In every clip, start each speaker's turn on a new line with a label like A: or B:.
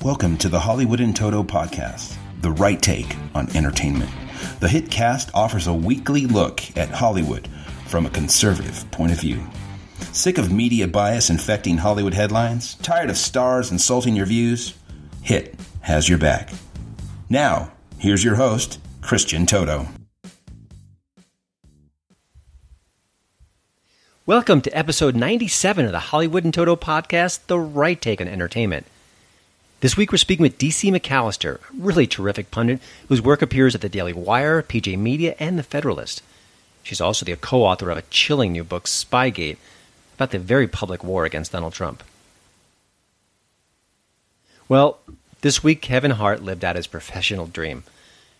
A: Welcome to the Hollywood in Toto podcast, the right take on entertainment. The HiT cast offers a weekly look at Hollywood from a conservative point of view. Sick of media bias infecting Hollywood headlines? Tired of stars insulting your views? HiT has your back. Now, here's your host, Christian Toto.
B: Welcome to episode 97 of the Hollywood in Toto podcast, the right take on entertainment. This week we're speaking with DC McAllister, a really terrific pundit whose work appears at the Daily Wire, PJ Media, and The Federalist. She's also the co-author of a chilling new book, Spygate, about the very public war against Donald Trump. Well, this week Kevin Hart lived out his professional dream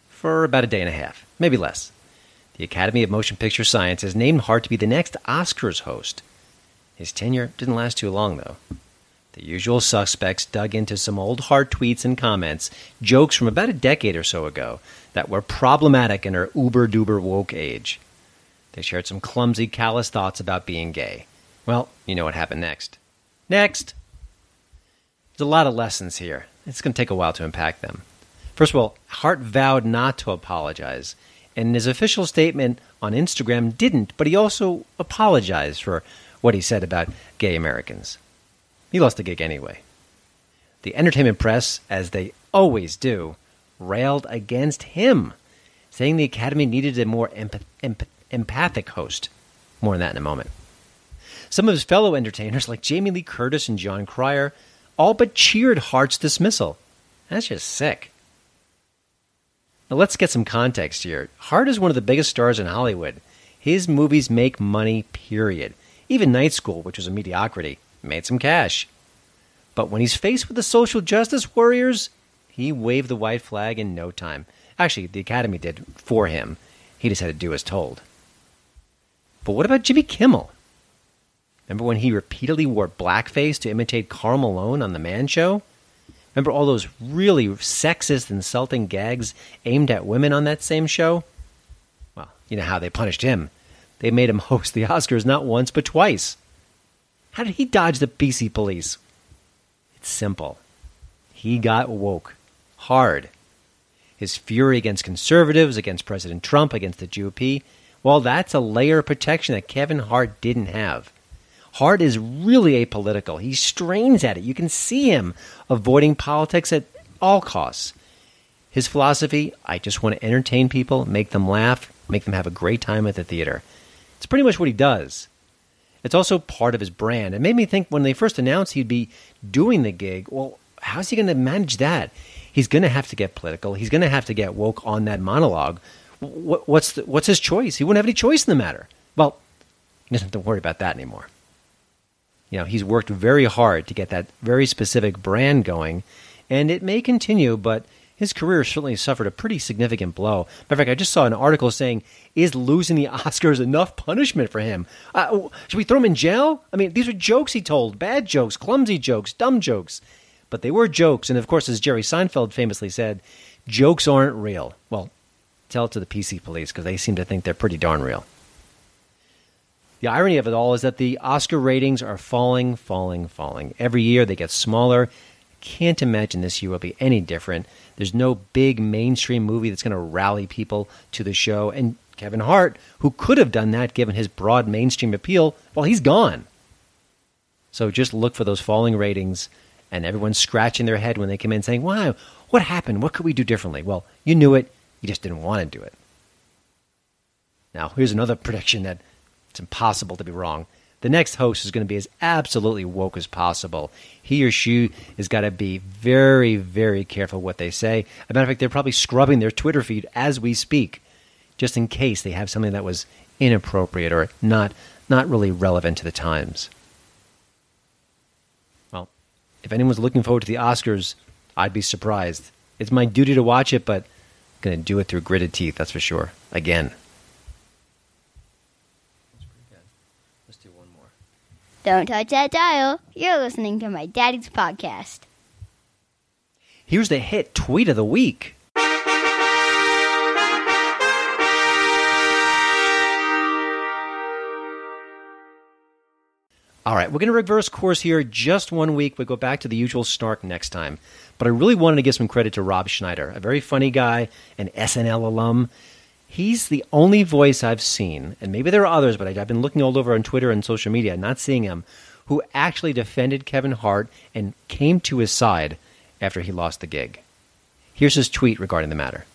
B: for about a day and a half, maybe less. The Academy of Motion Picture Science has named Hart to be the next Oscars host. His tenure didn't last too long, though. The usual suspects dug into some old Hart tweets and comments, jokes from about a decade or so ago, that were problematic in our uber-duber woke age. They shared some clumsy, callous thoughts about being gay. Well, you know what happened next. Next! There's a lot of lessons here. It's going to take a while to unpack them. First of all, Hart vowed not to apologize, and in his official statement on Instagram didn't, but he also apologized for what he said about gay Americans. He lost the gig anyway. The entertainment press, as they always do, railed against him, saying the Academy needed a more empathic host. More on that in a moment. Some of his fellow entertainers, like Jamie Lee Curtis and John Cryer, all but cheered Hart's dismissal. That's just sick. Now let's get some context here. Hart is one of the biggest stars in Hollywood. His movies make money, period. Even Night School, which was a mediocrity, made some cash. But when he's faced with the social justice warriors, he waved the white flag in no time. Actually, the Academy did for him. He just had to do as told. But what about Jimmy Kimmel? Remember when he repeatedly wore blackface to imitate Karl Malone on The Man Show? Remember all those really sexist, insulting gags aimed at women on that same show? Well, you know how they punished him. They made him host the Oscars not once, but twice. How did he dodge the PC police? It's simple. He got woke. Hard. His fury against conservatives, against President Trump, against the GOP, well, that's a layer of protection that Kevin Hart didn't have. Hart is really apolitical. He strains at it. You can see him avoiding politics at all costs. His philosophy, I just want to entertain people, make them laugh, make them have a great time at the theater. It's pretty much what he does. It's also part of his brand. It made me think when they first announced he'd be doing the gig, well, how's he going to manage that? He's going to have to get political. He's going to have to get woke on that monologue. What's his choice? He wouldn't have any choice in the matter. Well, he doesn't have to worry about that anymore. You know, he's worked very hard to get that very specific brand going, and it may continue, but his career certainly suffered a pretty significant blow. Matter of fact, I just saw an article saying, is losing the Oscars enough punishment for him? Should we throw him in jail? I mean, these are jokes he told. Bad jokes, clumsy jokes, dumb jokes. But they were jokes. And of course, as Jerry Seinfeld famously said, jokes aren't real. Well, tell it to the PC police because they seem to think they're pretty darn real. The irony of it all is that the Oscar ratings are falling. Every year they get smaller. Can't imagine this year will be any different. There's no big mainstream movie that's going to rally people to the show. And Kevin Hart, who could have done that given his broad mainstream appeal, well, he's gone. So just look for those falling ratings, and everyone's scratching their head when they come in saying, wow, what happened? What could we do differently? Well, you knew it. You just didn't want to do it. Now, here's another prediction that it's impossible to be wrong. The next host is going to be as absolutely woke as possible. He or she has got to be very, very careful what they say. As a matter of fact, they're probably scrubbing their Twitter feed as we speak, just in case they have something that was inappropriate or not really relevant to the times. Well, if anyone's looking forward to the Oscars, I'd be surprised. It's my duty to watch it, but I'm going to do it through gritted teeth, that's for sure. Again.
C: Don't touch that dial. You're listening to my daddy's podcast.
B: Here's the HiT tweet of the week. All right, we're going to reverse course here just 1 week. We go back to the usual snark next time. But I really wanted to give some credit to Rob Schneider, a very funny guy, an SNL alum. He's the only voice I've seen, and maybe there are others, but I've been looking all over on Twitter and social media, not seeing him, who actually defended Kevin Hart and came to his side after he lost the gig. Here's his tweet regarding the matter.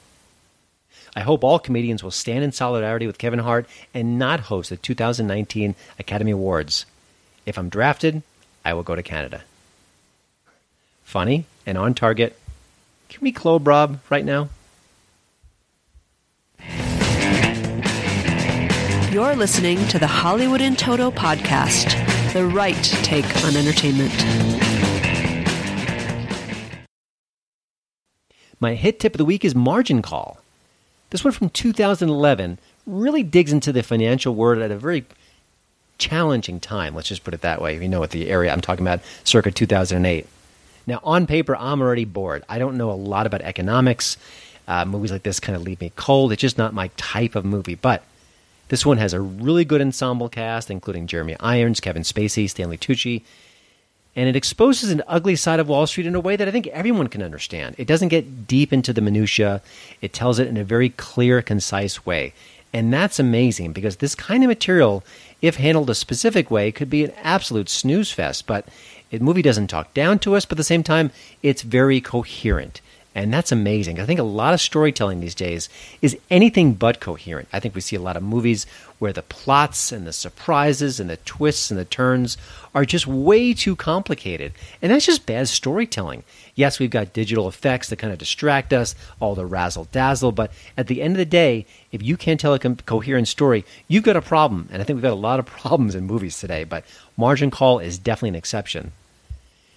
B: I hope all comedians will stand in solidarity with Kevin Hart and not host the 2019 Academy Awards. If I'm drafted, I will go to Canada. Funny and on target. Can we clone Rob right now?
D: You're listening to the Hollywood in Toto podcast, the right take on entertainment.
B: My hit tip of the week is margin call. This one from 2011 really digs into the financial world at a very challenging time. Let's just put it that way. You know what the area I'm talking about, circa 2008. Now, on paper, I'm already bored. I don't know a lot about economics. Movies like this kind of leave me cold. It's just not my type of movie. But this one has a really good ensemble cast, including Jeremy Irons, Kevin Spacey, Stanley Tucci. And it exposes an ugly side of Wall Street in a way that I think everyone can understand. It doesn't get deep into the minutia. It tells it in a very clear, concise way. And that's amazing because this kind of material, if handled a specific way, could be an absolute snooze fest. But the movie doesn't talk down to us, but at the same time, it's very coherent. And that's amazing. I think a lot of storytelling these days is anything but coherent. I think we see a lot of movies where the plots and the surprises and the twists and the turns are just way too complicated. And that's just bad storytelling. Yes, we've got digital effects that kind of distract us, all the razzle-dazzle, but at the end of the day, if you can't tell a coherent story, you've got a problem. And I think we've got a lot of problems in movies today, but Margin Call is definitely an exception.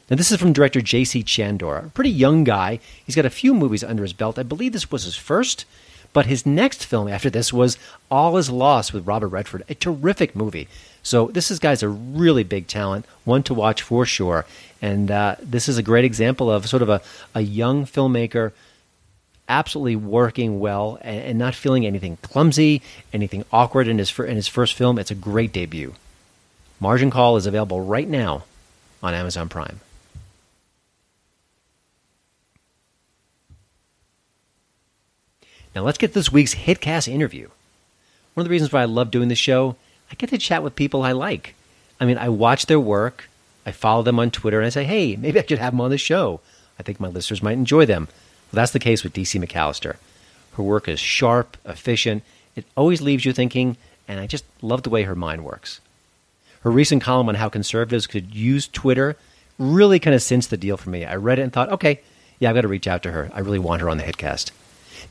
B: Now, this is from director J.C. Chandor, a pretty young guy. He's got a few movies under his belt. I believe this was his first, but his next film after this was All Is Lost with Robert Redford, a terrific movie. So this guy's a really big talent, one to watch for sure. And this is a great example of sort of a young filmmaker absolutely working well and not feeling anything clumsy, anything awkward in his first film. It's a great debut. Margin Call is available right now on Amazon Prime. Now let's get this week's HitCast interview. One of the reasons why I love doing this show, I get to chat with people I like. I mean, I watch their work, I follow them on Twitter, and I say, hey, maybe I should have them on the show. I think my listeners might enjoy them. Well, that's the case with DC McAllister. Her work is sharp, efficient, it always leaves you thinking, and I just love the way her mind works. Her recent column on how conservatives could use Twitter really kind of cinched the deal for me. I read it and thought, okay, yeah, I've got to reach out to her. I really want her on the HitCast.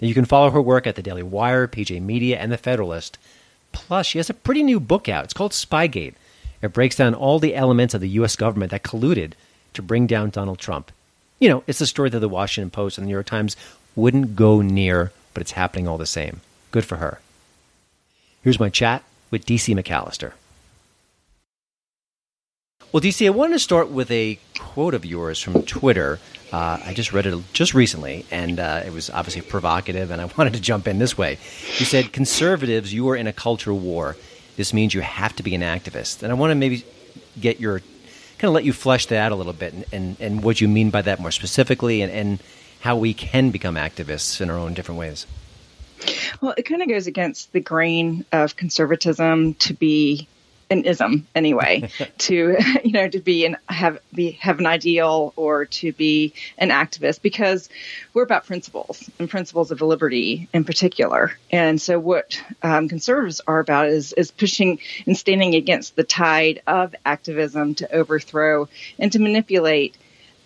B: Now, you can follow her work at the Daily Wire, PJ Media, and the Federalist. Plus, she has a pretty new book out. It's called Spygate. It breaks down all the elements of the U.S. government that colluded to bring down Donald Trump. You know, it's a story that the Washington Post and the New York Times wouldn't go near, but it's happening all the same. Good for her. Here's my chat with DC McAllister. Well, DC, I wanted to start with a quote of yours from Twitter. I just read it just recently, and it was obviously provocative, and I wanted to jump in this way. You said, conservatives, you are in a culture war. This means you have to be an activist. And I want to maybe get your, kind of let you flesh that out a little bit, and what you mean by that more specifically, and how we can become activists in our own different ways.
E: Well, it kind of goes against the grain of conservatism to be an ism anyway, to have an ideal or to be an activist, because we're about principles and principles of liberty in particular. And so what conservatives are about is pushing and standing against the tide of activism to overthrow and to manipulate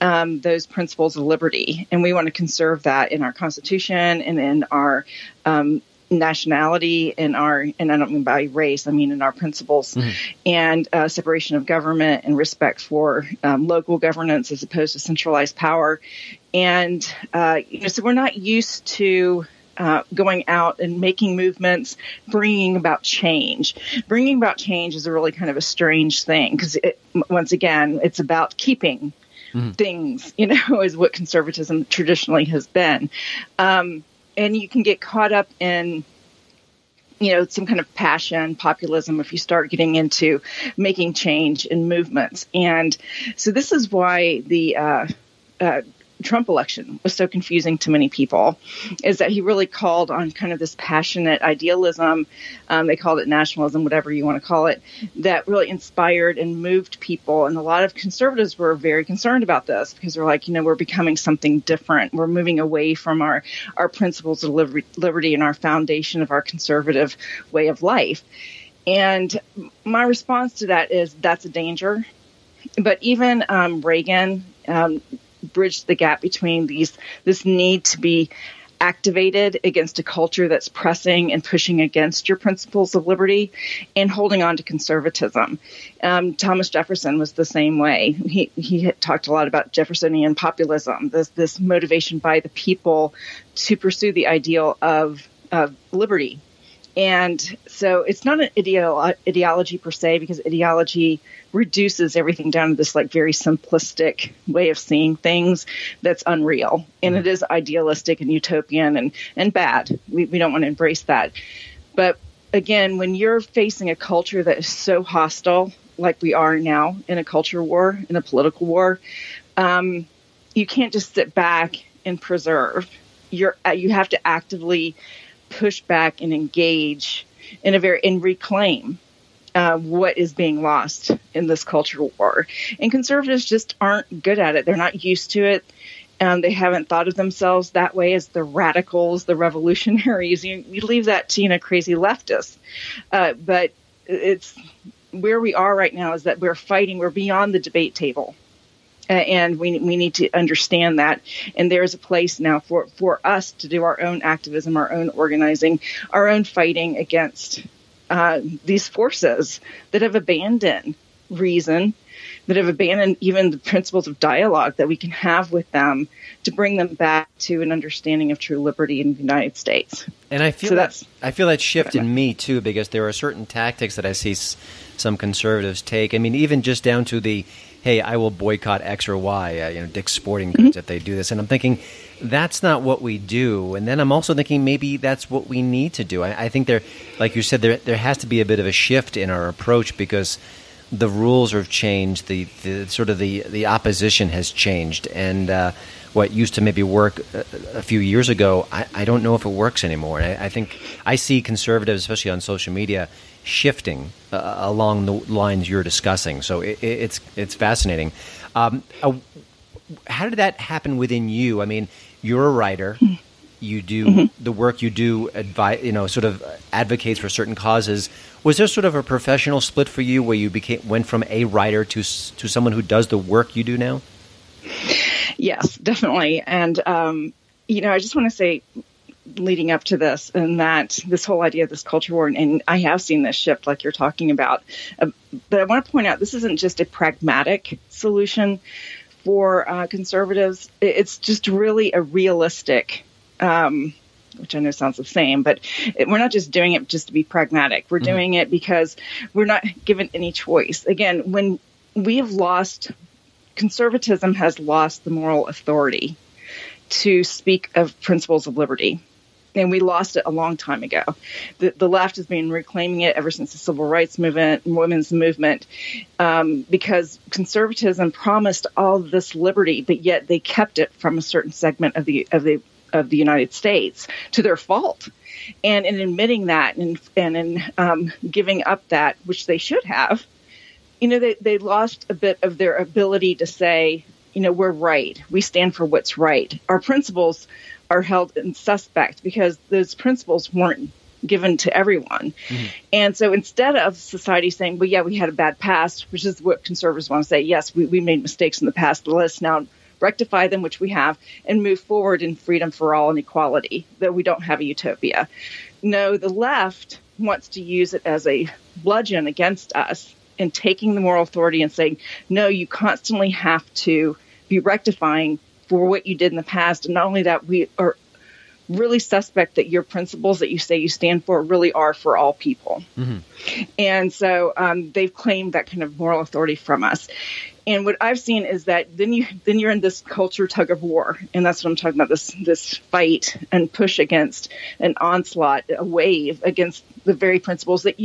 E: those principles of liberty. And we want to conserve that in our Constitution and in our nationality, and I don't mean by race, I mean in our principles, and separation of government and respect for local governance as opposed to centralized power. And so we're not used to going out and making movements, bringing about change. Bringing about change is a really kind of a strange thing, because once again, it's about keeping things, is what conservatism traditionally has been. And you can get caught up in some kind of passion, populism, if you start getting into making change in movements. And so this is why the Trump election was so confusing to many people, is that he really called on kind of this passionate idealism. They called it nationalism, whatever you want to call it, that really inspired and moved people. And a lot of conservatives were very concerned about this because they're like, we're becoming something different. We're moving away from our principles of liberty and our foundation of our conservative way of life. And my response to that is that's a danger. But even Reagan bridged the gap between this need to be activated against a culture that's pressing and pushing against your principles of liberty and holding on to conservatism. Thomas Jefferson was the same way. He had talked a lot about Jeffersonian populism, this motivation by the people to pursue the ideal of liberty. And so it's not an ideology per se, because ideology reduces everything down to this very simplistic way of seeing things that's unreal. And it is idealistic and utopian and bad. We don't want to embrace that. But again, when you're facing a culture that is so hostile, like we are now in a culture war, in a political war, you can't just sit back and preserve. You have to actively push back and engage and reclaim what is being lost in this cultural war. And conservatives just aren't good at it. They're not used to it. They haven't thought of themselves that way as the radicals, the revolutionaries. You leave that to crazy leftists. But it's where we are right now is that we're fighting. We're beyond the debate table. And we need to understand that. And there is a place now for us to do our own activism, our own organizing, our own fighting against these forces that have abandoned reason, that have abandoned even the principles of dialogue that we can have with them to bring them back to an understanding of true liberty in the United States.
B: And I feel that shift in me too, because there are certain tactics that I see some conservatives take. I mean, even just down to the, hey, I will boycott X or Y, Dick's Sporting Goods if they do this. And I'm thinking, that's not what we do. And then I'm also thinking maybe that's what we need to do. I think like you said, there has to be a bit of a shift in our approach, because the rules have changed, the sort of the opposition has changed. And what used to maybe work a few years ago, I don't know if it works anymore. And I think I see conservatives, especially on social media, shifting along the lines you're discussing. So it's fascinating. How did that happen within you? I mean, you're a writer. You do the work you do, sort of advocates for certain causes. Was there sort of a professional split for you where you went from a writer to someone who does the work you do now?
E: Yes, definitely. And, I just want to say, leading up to this, and that this whole idea of this culture war, and I have seen this shift like you're talking about. But I want to point out, this isn't just a pragmatic solution for conservatives. It's just really a realistic, which I know sounds the same, but we're not just doing it just to be pragmatic. We're doing it because we're not given any choice. Again, when we have conservatism has lost the moral authority to speak of principles of liberty. And we lost it a long time ago. The left has been reclaiming it ever since the civil rights movement, women's movement, because conservatism promised all this liberty, but yet they kept it from a certain segment of the United States to their fault. And in admitting that and in giving up that, which they should have, they lost a bit of their ability to say, we're right. We stand for what's right. Our principles are held in suspect because those principles weren't given to everyone. And so instead of society saying, well, yeah, we had a bad past, which is what conservatives want to say, yes, we made mistakes in the past, let's now rectify them, which we have, and move forward in freedom for all and equality, that we don't have a utopia. No, the left wants to use it as a bludgeon against us and taking the moral authority and saying, no, you constantly have to be rectifying for what you did in the past. And not only that, we are really suspect that your principles that you say you stand for really are for all people. And so they've claimed that kind of moral authority from us. And what I've seen is that then you're in this culture tug of war, and that's what I'm talking about, this fight and push against an onslaught, a wave against the very principles that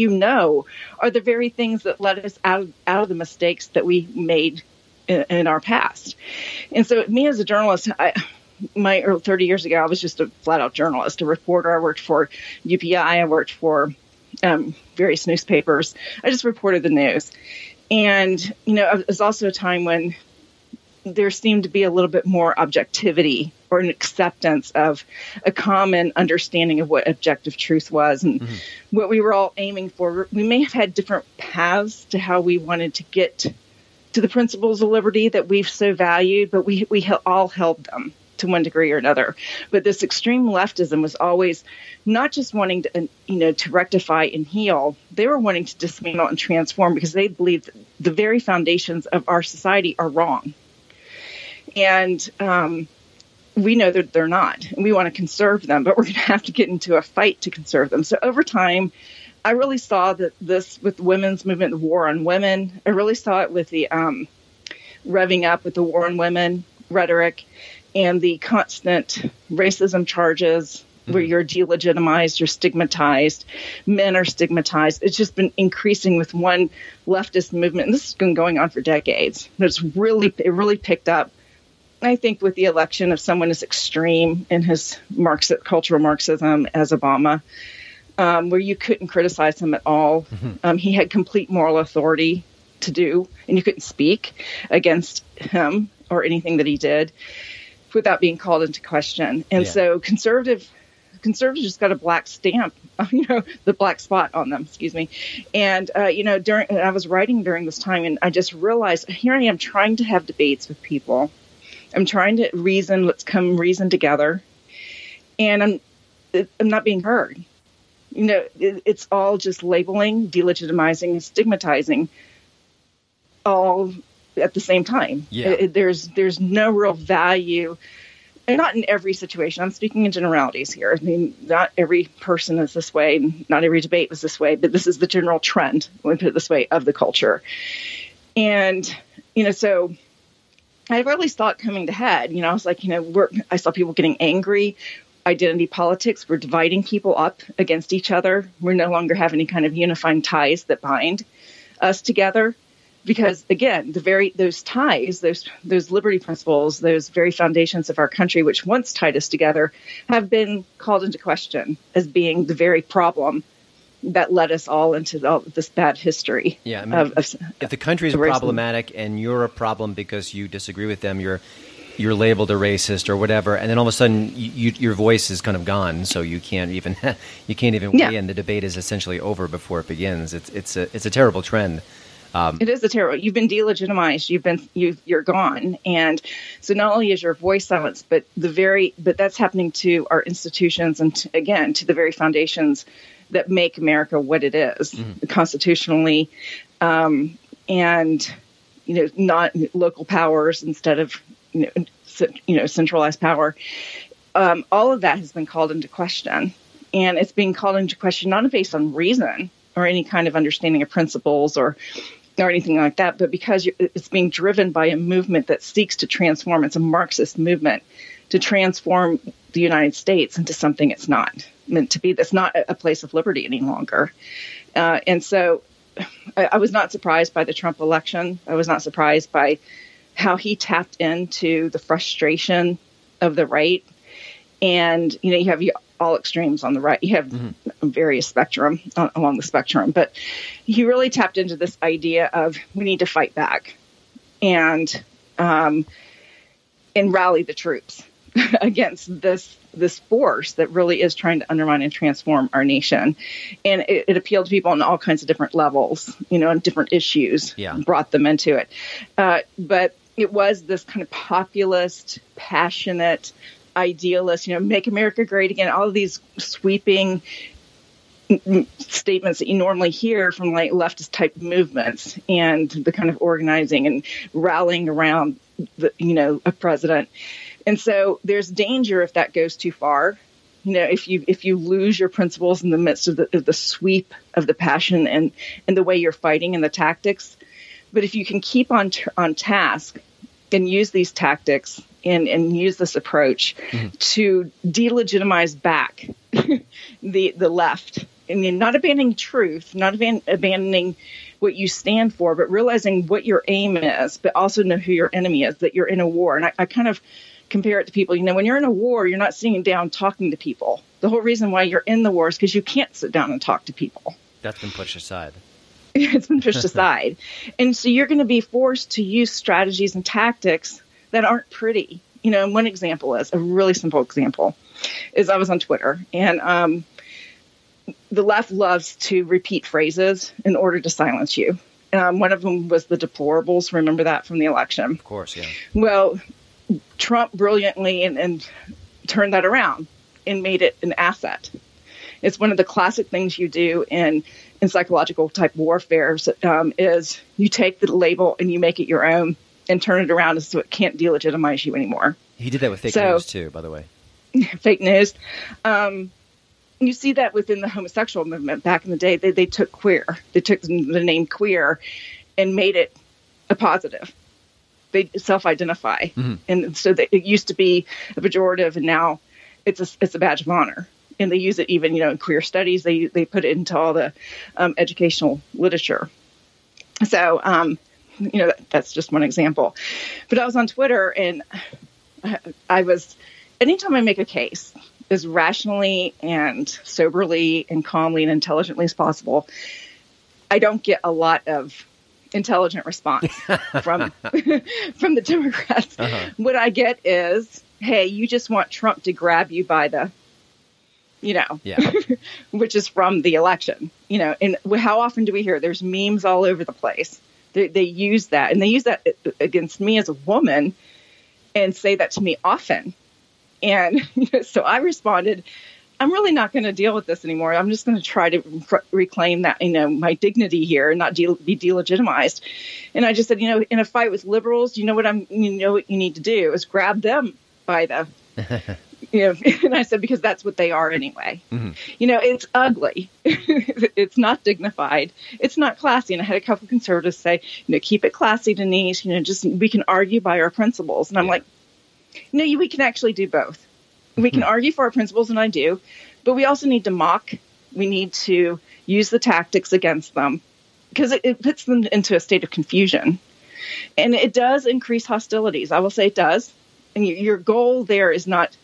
E: are the very things that led us out of the mistakes that we made in our past. And so me as a journalist, my 30 years ago, I was just a flat-out journalist, a reporter. I worked for UPI. I worked for various newspapers. I just reported the news. And, it was also a time when there seemed to be a little bit more objectivity or an acceptance of a common understanding of what objective truth was and what we were all aiming for. We may have had different paths to how we wanted to get to the principles of liberty that we've so valued, but we all held them to one degree or another. But this extreme leftism was always not just wanting to, to rectify and heal. They were wanting to dismantle and transform because they believed that the very foundations of our society are wrong. And we know that they're not. And we want to conserve them, but we're going to have to get into a fight to conserve them. So over time, I really saw that this with the women's movement, the war on women. I really saw it with the revving up with the war on women rhetoric and the constant racism charges where you're delegitimized, you're stigmatized, men are stigmatized. It's just been increasing with one leftist movement. And this has been going on for decades. It really picked up, I think, with the election of someone as extreme in his cultural Marxism as Obama, where you couldn't criticize him at all. He had complete moral authority to do, and you couldn't speak against him or anything that he did without being called into question. And so conservatives just got a black stamp, the black spot on them, excuse me. And, I was writing during this time, and I just realized here I am trying to have debates with people. I'm trying to reason, let's come reason together. And I'm not being heard. It's all just labeling, delegitimizing, and stigmatizing all at the same time. There's no real value, and not in every situation. I'm speaking in generalities here. I mean, not every person is this way, not every debate was this way, but this is the general trend, let me put it this way, of the culture. And, so I really saw it coming to head. I was like, I saw people getting angry. Identity politics, we're dividing people up against each other. We're no longer have any kind of unifying ties that bind us together. Because again, those ties, those liberty principles, those very foundations of our country, which once tied us together, have been called into question as being the very problem that led us all into this bad history.
B: Yeah, I mean, if the country is problematic and you're a problem because you disagree with them, you're labeled a racist or whatever, and then all of a sudden your voice is kind of gone, so you can't even weigh in. The debate is essentially over before it begins. It's a terrible trend.
E: It is a terrible. You've been delegitimized. You're gone, and so not only is your voice silenced, but that's happening to our institutions and again to the very foundations that make America what it is constitutionally, and not local powers instead of centralized power. All of that has been called into question, and it's being called into question not based on reason or any kind of understanding of principles or anything like that, but because it's being driven by a movement that seeks to transform. It's a Marxist movement to transform the United States into something it's not meant to be. That's not a place of liberty any longer. And so I was not surprised by the Trump election. I was not surprised by how he tapped into the frustration of the right. And, you have all extremes on the right. You have various spectrum along the spectrum, but he really tapped into this idea of we need to fight back and rally the troops against this force that really is trying to undermine and transform our nation. And it appealed to people on all kinds of different levels, and different issues, brought them into it. But it was this kind of populist, passionate, idealist, make America great again, all of these sweeping statements that you normally hear from like leftist type movements and the kind of organizing and rallying around a president. And so there's danger if that goes too far if you lose your principles in the midst of the sweep of the passion and the way you're fighting and the tactics. But if you can keep on task and use these tactics and use this approach to delegitimize back the left, and you're not abandoning truth, not abandoning what you stand for, but realizing what your aim is, but also know who your enemy is, that you're in a war. And I kind of compare it to people, when you're in a war, you're not sitting down talking to people. The whole reason why you're in the war is because you can't sit down and talk to people.
B: That's been pushed aside.
E: It's been pushed aside. And so you're going to be forced to use strategies and tactics that aren't pretty. One example is, a really simple example, is I was on Twitter, and the left loves to repeat phrases in order to silence you. One of them was the deplorables. Remember that from the election?
B: Of course, yeah.
E: Well, Trump brilliantly and turned that around and made it an asset. It's one of the classic things you do in psychological type warfare is you take the label and you make it your own and turn it around so it can't delegitimize you anymore.
B: He did that with fake news too, by the way.
E: Fake news. You see that within the homosexual movement back in the day. They took queer. They took the name queer and made it a positive. They self-identify. And so it used to be a pejorative, and now it's a badge of honor. And they use it even, in queer studies. They put it into all the educational literature. So, that's just one example. But I was on Twitter, and anytime I make a case as rationally and soberly and calmly and intelligently as possible, I don't get a lot of intelligent response from the Democrats. What I get is, hey, you just want Trump to grab you by the, which is from the election, and how often do we hear there's memes all over the place? They use that, and they use that against me as a woman and say that to me often. And so I responded, I'm really not going to deal with this anymore. I'm just going to try to reclaim that, my dignity here and not be delegitimized. And I just said, in a fight with liberals, what you need to do is grab them by the, and I said, because that's what they are anyway. It's ugly. It's not dignified. It's not classy. And I had a couple of conservatives say, keep it classy, Denise, we can argue by our principles. And I'm like, no, we can actually do both. We can argue for our principles, and I do, but we also need to mock. We need to use the tactics against them because it puts them into a state of confusion. And it does increase hostilities. I will say it does. And your goal there is not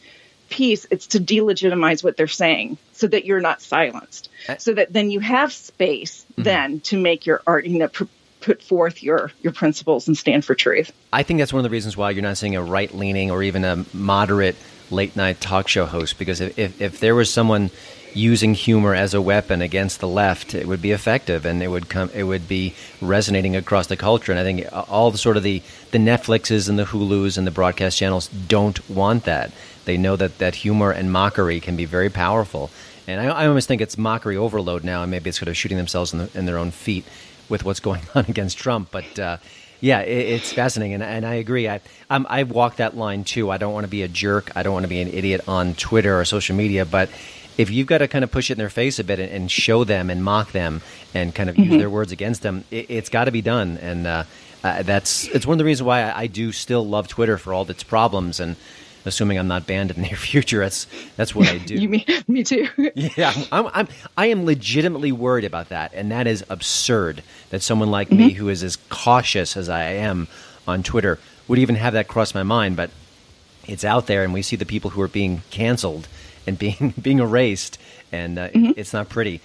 E: peace. It's to delegitimize what they're saying so that you're not silenced, so that then you have space then to make your art, put forth your principles and stand for truth.
B: I think that's one of the reasons why you're not seeing a right-leaning or even a moderate late-night talk show host, because if there was someone using humor as a weapon against the left, it would be effective, and it would be resonating across the culture. And I think all the sort of the Netflixes and the Hulus and the broadcast channels don't want that. They know that humor and mockery can be very powerful. And I almost think it's mockery overload now, and maybe it's sort of shooting themselves in their own feet with what's going on against Trump. But it's fascinating, and I agree. I walk that line too. I don't want to be a jerk. I don't want to be an idiot on Twitter or social media. But if you've got to kind of push it in their face a bit and show them and mock them and kind of use their words against them, it's got to be done. And it's one of the reasons why I do still love Twitter for all its problems. And assuming I'm not banned in the near future, that's what I do.
E: Me too.
B: Yeah, I am legitimately worried about that, and that is absurd that someone like me, who is as cautious as I am on Twitter, would even have that cross my mind. But it's out there, and we see the people who are being canceled and being erased, and it's not pretty.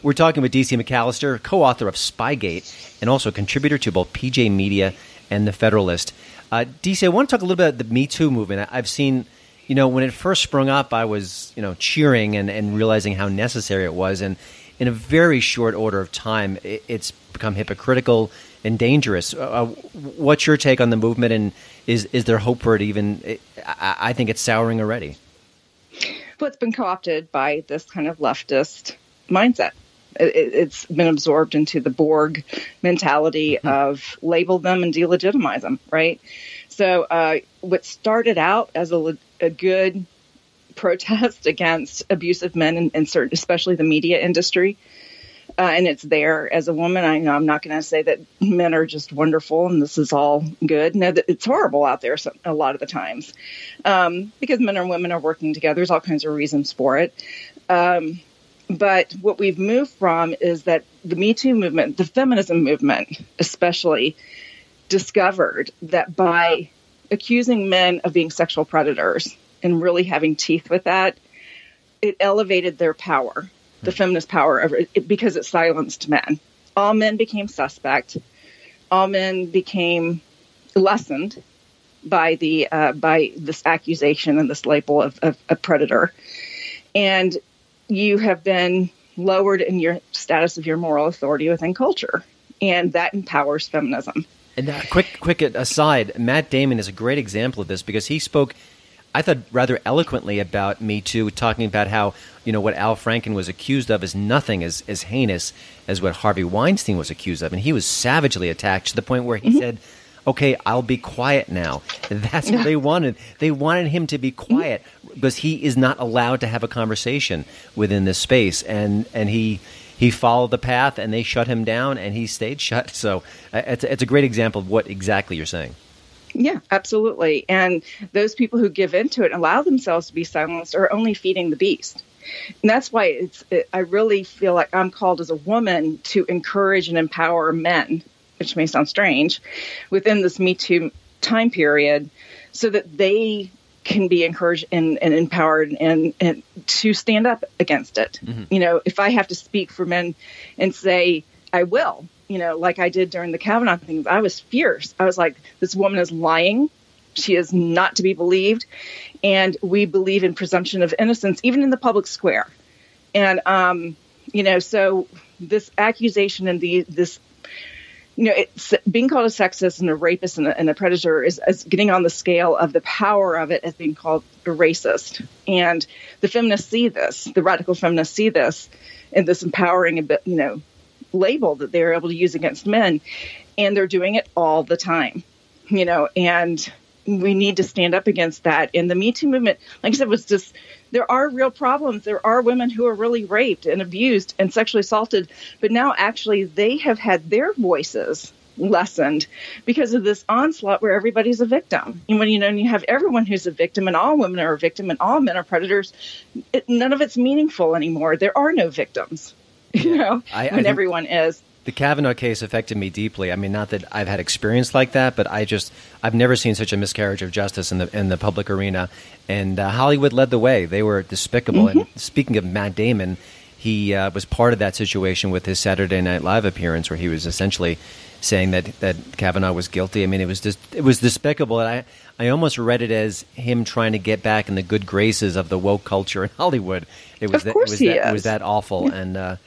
B: We're talking with DC McAllister, co-author of Spygate, and also a contributor to both PJ Media and The Federalist. DC, I want to talk a little bit about the Me Too movement. I've seen, when it first sprung up, I was, cheering and realizing how necessary it was. And in a very short order of time, it's become hypocritical and dangerous. What's your take on the movement, and is there hope for it even? I think it's souring already.
E: Well, it's been co-opted by this kind of leftist mindset. It's been absorbed into the Borg mentality of label them and delegitimize them, right? So what started out as a good protest against abusive men in certain, especially the media industry. And it's there. As a woman, I'm not going to say that men are just wonderful and this is all good. No, it's horrible out there a lot of the times, because men and women are working together. There's all kinds of reasons for it. But what we've moved from is that the Me Too movement, the feminism movement especially, discovered that by accusing men of being sexual predators and really having teeth with that, it elevated their power. The feminist power of it, because it silenced men. All men became suspect. All men became lessened by this accusation and this label of a predator. And you have been lowered in your status of your moral authority within culture. And that empowers feminism.
B: And quick aside, Matt Damon is a great example of this because he spoke, I thought, rather eloquently about Me Too, talking about how, what Al Franken was accused of is nothing as heinous as what Harvey Weinstein was accused of. And he was savagely attacked to the point where he said, okay, I'll be quiet now. And that's what they wanted. They wanted him to be quiet because he is not allowed to have a conversation within this space. And he followed the path and they shut him down and he stayed shut. So it's a great example of what exactly you're saying.
E: Yeah, absolutely. And those people who give into it and allow themselves to be silenced are only feeding the beast. And that's why I really feel like I'm called as a woman to encourage and empower men, which may sound strange, within this Me Too time period so that they can be encouraged and empowered and to stand up against it. Mm-hmm. If I have to speak for men and say, I will, like I did during the Kavanaugh things, I was fierce. I was like, this woman is lying. She is not to be believed. And we believe in presumption of innocence, even in the public square. And, so this accusation and this, it's being called a sexist and a rapist and a predator is getting on the scale of the power of it as being called a racist. And the feminists see this, the radical feminists see this in this empowering, label that they're able to use against men. And they're doing it all the time, and we need to stand up against that. And the Me Too movement, like I said, was just, there are real problems. There are women who are really raped and abused and sexually assaulted, but now actually they have had their voices lessened because of this onslaught where everybody's a victim. And when you have everyone who's a victim and all women are a victim and all men are predators, none of it's meaningful anymore. There are no victims, when everyone is.
B: The Kavanaugh case affected me deeply. I mean, not that I've had experience like that, but I've never seen such a miscarriage of justice in the public arena. And Hollywood led the way. They were despicable. Mm-hmm. And speaking of Matt Damon, he was part of that situation with his Saturday Night Live appearance, where he was essentially saying that Kavanaugh was guilty. I mean, it was despicable. And I almost read it as him trying to get back in the good graces of the woke culture in Hollywood. It was that awful. And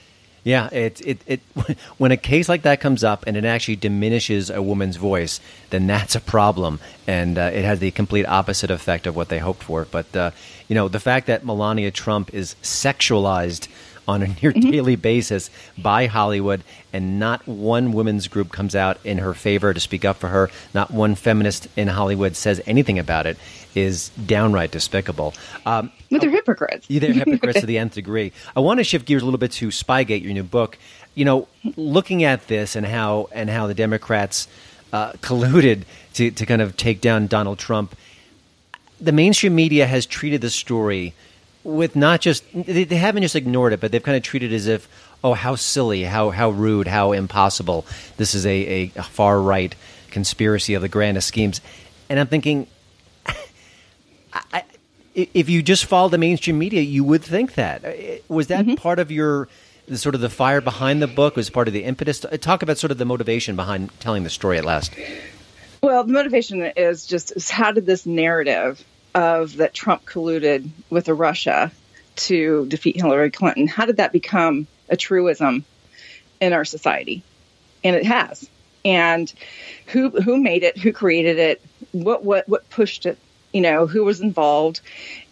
B: yeah, it when a case like that comes up and it actually diminishes a woman's voice, then that's a problem, and it has the complete opposite effect of what they hoped for. But the fact that Melania Trump is sexualized on a near daily basis by Hollywood, and not one women's group comes out in her favor to speak up for her, not one feminist in Hollywood says anything about it, is downright despicable.
E: But they're hypocrites.
B: They're hypocrites to the nth degree. I want to shift gears a little bit to Spygate, your new book. Looking at this and how the Democrats colluded to kind of take down Donald Trump, the mainstream media has treated the story with not just – they haven't just ignored it, but they've kind of treated it as if, oh, how silly, how rude, how impossible. This is a far-right conspiracy of the grandest schemes. And I'm thinking – if you just follow the mainstream media, you would think that. Was that part of sort of the fire behind the book? Was part of the impetus? Talk about sort of the motivation behind telling the story at last.
E: Well, the motivation is how did this narrative of that Trump colluded with Russia to defeat Hillary Clinton, how did that become a truism in our society? And it has. And who made it? Who created it? What pushed it? Who was involved.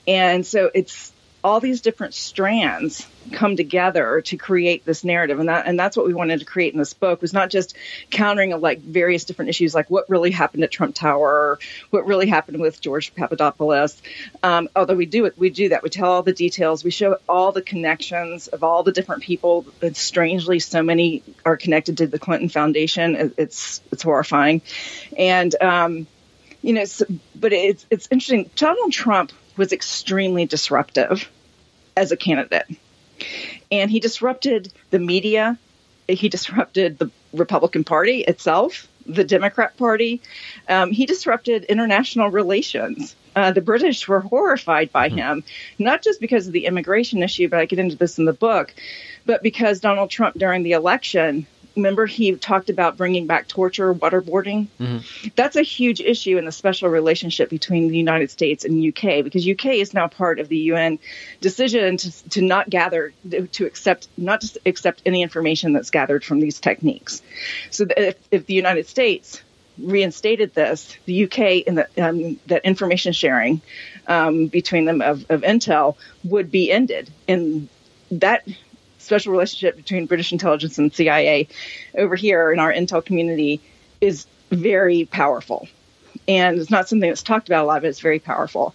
E: And so it's all these different strands come together to create this narrative. And that's what we wanted to create in this book, was not just countering like various different issues, like what really happened at Trump Tower, or what really happened with George Papadopoulos. Although we do that. We tell all the details. We show all the connections of all the different people. And strangely, so many are connected to the Clinton Foundation. It's horrifying. And, but it's interesting. Donald Trump was extremely disruptive as a candidate. And he disrupted the media. He disrupted the Republican Party itself, the Democrat Party. He disrupted international relations. The British were horrified by him, not just because of the immigration issue, but I get into this in the book, but because Donald Trump during the election, remember, he talked about bringing back torture, waterboarding. Mm-hmm. That's a huge issue in the special relationship between the United States and UK, because UK is now part of the UN decision to not accept any information that's gathered from these techniques. So if the United States reinstated this, the UK and that information sharing between them of intel would be ended. And that special relationship between British intelligence and CIA over here in our intel community is very powerful. And it's not something that's talked about a lot, but it's very powerful.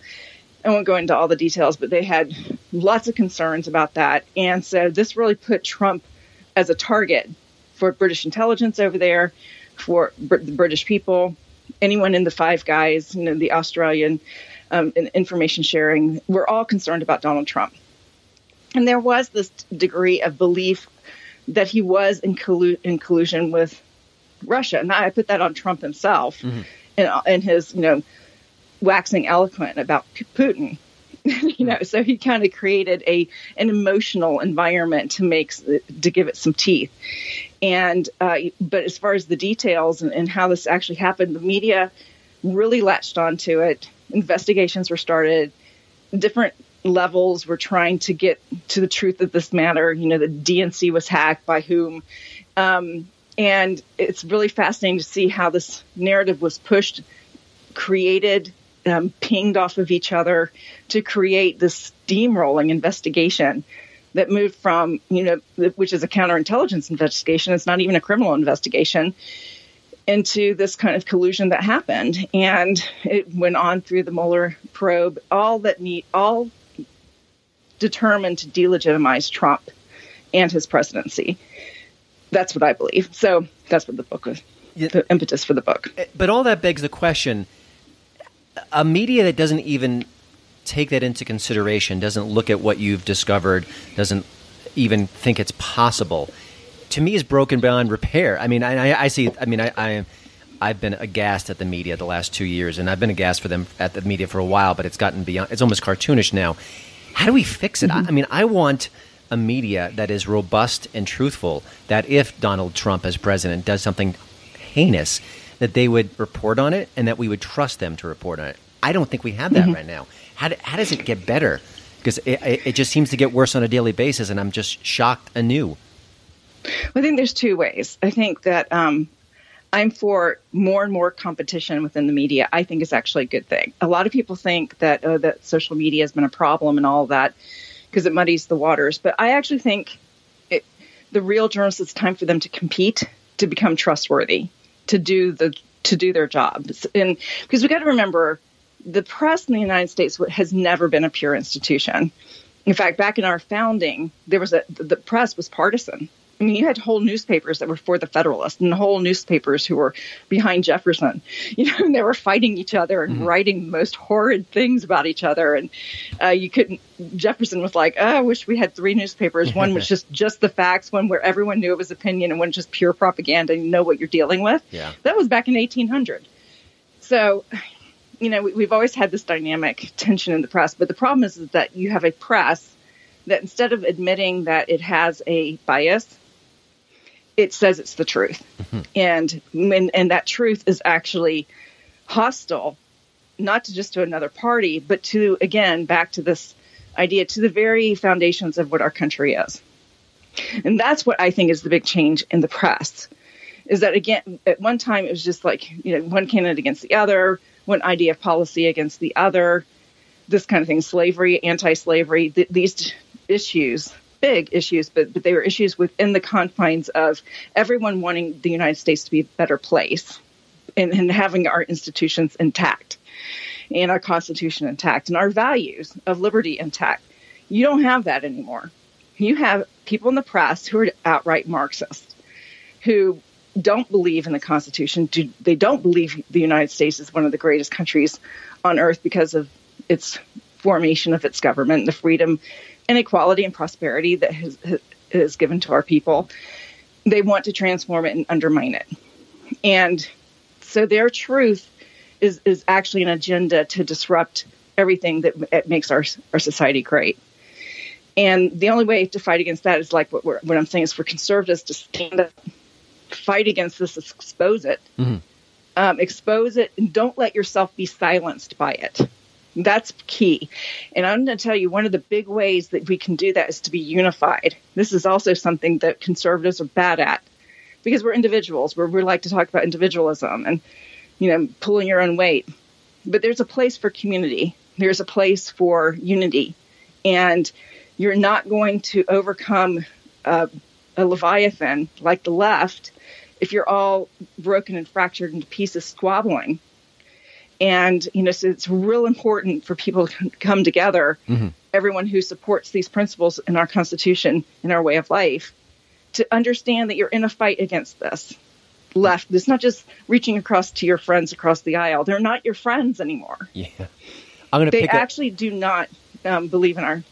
E: I won't go into all the details, but they had lots of concerns about that. And so this really put Trump as a target for British intelligence over there, for the British people, anyone in the Five Guys, the Australian information sharing. We're all concerned about Donald Trump. And there was this degree of belief that he was in collusion with Russia. And I put that on Trump himself, mm-hmm. and his, waxing eloquent about Putin. So he kind of created an emotional environment to give it some teeth. And but as far as the details and how this actually happened, the media really latched onto it. Investigations were started. Different levels were trying to get to the truth of this matter. The DNC was hacked, by whom. And it's really fascinating to see how this narrative was pushed, created, pinged off of each other to create this steamrolling investigation that moved from, which is a counterintelligence investigation. It's not even a criminal investigation, into this kind of collusion that happened. And it went on through the Mueller probe, all determined to delegitimize Trump and his presidency. That's what I believe. So that's what the book was, the impetus for the book.
B: But all that begs the question, a media that doesn't even take that into consideration, doesn't look at what you've discovered, doesn't even think it's possible, to me is broken beyond repair. I mean, I've been aghast at the media the last 2 years, and I've been aghast at the media for a while, but it's gotten beyond, it's almost cartoonish now. How do we fix it? Mm-hmm. I mean, I want a media that is robust and truthful, that if Donald Trump as president does something heinous, that they would report on it and that we would trust them to report on it. I don't think we have that right now. How does it get better? Because it just seems to get worse on a daily basis, and I'm just shocked anew.
E: I think there's two ways. I think that I'm for more and more competition within the media. I think is actually a good thing. A lot of people think that that social media has been a problem and all of that because it muddies the waters. But I actually think the real journalists, it's time for them to compete, to become trustworthy, to do their jobs. And because we got to remember, the press in the United States has never been a pure institution. In fact, back in our founding, the press was partisan. I mean, you had whole newspapers that were for the Federalists and whole newspapers who were behind Jefferson. And they were fighting each other and writing the most horrid things about each other. And Jefferson was like, I wish we had three newspapers. One was just the facts, one where everyone knew it was opinion, and one just pure propaganda and you know what you're dealing with. Yeah. That was back in 1800. So, we've always had this dynamic tension in the press. But the problem is that you have a press that instead of admitting that it has a bias, it says it's the truth. Mm-hmm. And that truth is actually hostile, not just to another party, but to, again, back to this idea, to the very foundations of what our country is. And that's what I think is the big change in the press, is that, again, at one time it was just like, one candidate against the other, one idea of policy against the other. this kind of thing, slavery, anti-slavery, these issues, big issues, but they were issues within the confines of everyone wanting the United States to be a better place and having our institutions intact and our Constitution intact and our values of liberty intact. You don't have that anymore. You have people in the press who are outright Marxists, who don't believe in the Constitution. They don't believe the United States is one of the greatest countries on earth because of its formation of its government, the freedom and equality and prosperity that is given to our people. They want to transform it and undermine it. And so their truth is actually an agenda to disrupt everything that makes our society great. And the only way to fight against that is like what I'm saying is for conservatives to stand up, fight against this, expose it, expose it, and don't let yourself be silenced by it. That's key. And I'm going to tell you, one of the big ways that we can do that is to be unified. This is also something that conservatives are bad at because we're individuals. We like to talk about individualism and, pulling your own weight. But there's a place for community. There's a place for unity. And you're not going to overcome a Leviathan like the left if you're all broken and fractured into pieces squabbling. And, so it's real important for people to come together, everyone who supports these principles in our Constitution, in our way of life, to understand that you're in a fight against this left. It's not just reaching across to your friends across the aisle. They're not your friends anymore.
B: Yeah,
E: they actually do not believe in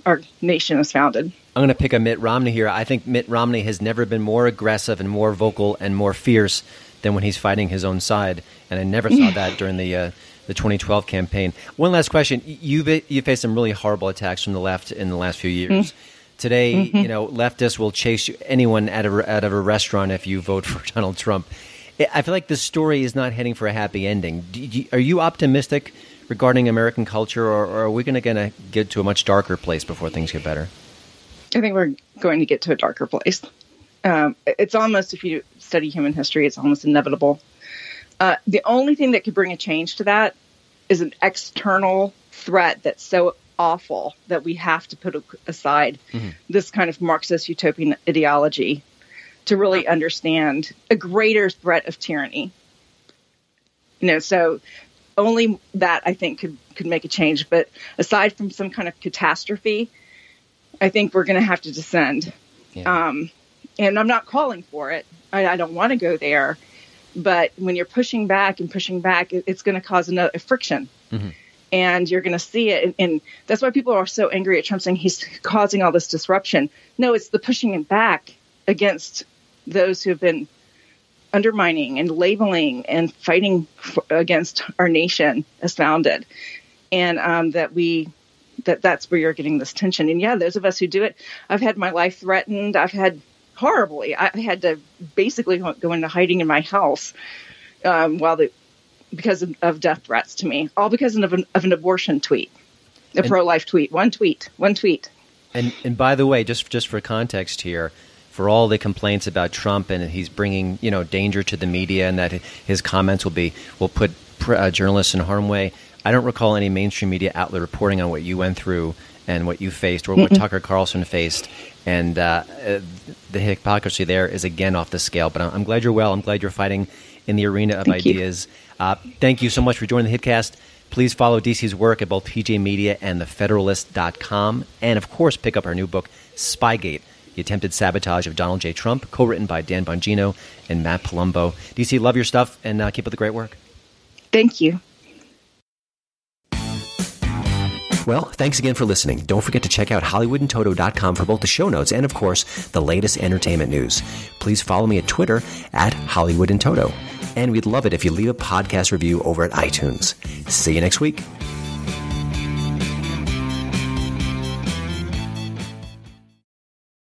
E: our nation is founded.
B: I'm going to pick a Mitt Romney here. I think Mitt Romney has never been more aggressive and more vocal and more fierce than when he's fighting his own side. And I never saw that during the 2012 campaign. One last question. You faced some really horrible attacks from the left in the last few years. Today, leftists will chase anyone out of a restaurant if you vote for Donald Trump. I feel like this story is not heading for a happy ending. Are you optimistic regarding American culture, or are we going to get to a much darker place before things get better?
E: I think we're going to get to a darker place. It's almost, if you study human history, it's almost inevitable. The only thing that could bring a change to that is an external threat that's so awful that we have to put aside this kind of Marxist utopian ideology to really understand a greater threat of tyranny. So only that, I think, could make a change. But aside from some kind of catastrophe, I think we're going to have to descend. Yeah. And I'm not calling for it. I don't want to go there. But when you're pushing back, it's going to cause a friction. And you're going to see it. And that's why people are so angry at Trump, saying he's causing all this disruption. No, it's the pushing it back against those who have been undermining and labeling and fighting against our nation as founded. And that's where you're getting this tension. And yeah, those of us who do it, I've had my life threatened. I had to basically go into hiding in my house because of death threats to me, all because of an abortion tweet, pro-life tweet, one tweet.
B: And by the way, just for context here, for all the complaints about Trump and he's bringing danger to the media and that his comments will put journalists in harm's way, I don't recall any mainstream media outlet reporting on what you went through and what you faced, or what Tucker Carlson faced. And the hypocrisy there is again off the scale. But I'm glad you're well. I'm glad you're fighting in the arena of ideas. Thank you so much for joining the HitCast. Please follow DC's work at both PJ Media and thefederalist.com. And, of course, pick up our new book, Spygate, The Attempted Sabotage of Donald J. Trump, co-written by Dan Bongino and Matt Palumbo. DC, love your stuff, and keep up the great work.
E: Thank you.
B: Well, thanks again for listening. Don't forget to check out HollywoodandToto.com for both the show notes and, of course, the latest entertainment news. Please follow me at Twitter at HollywoodandToto. And we'd love it if you leave a podcast review over at iTunes. See you next week.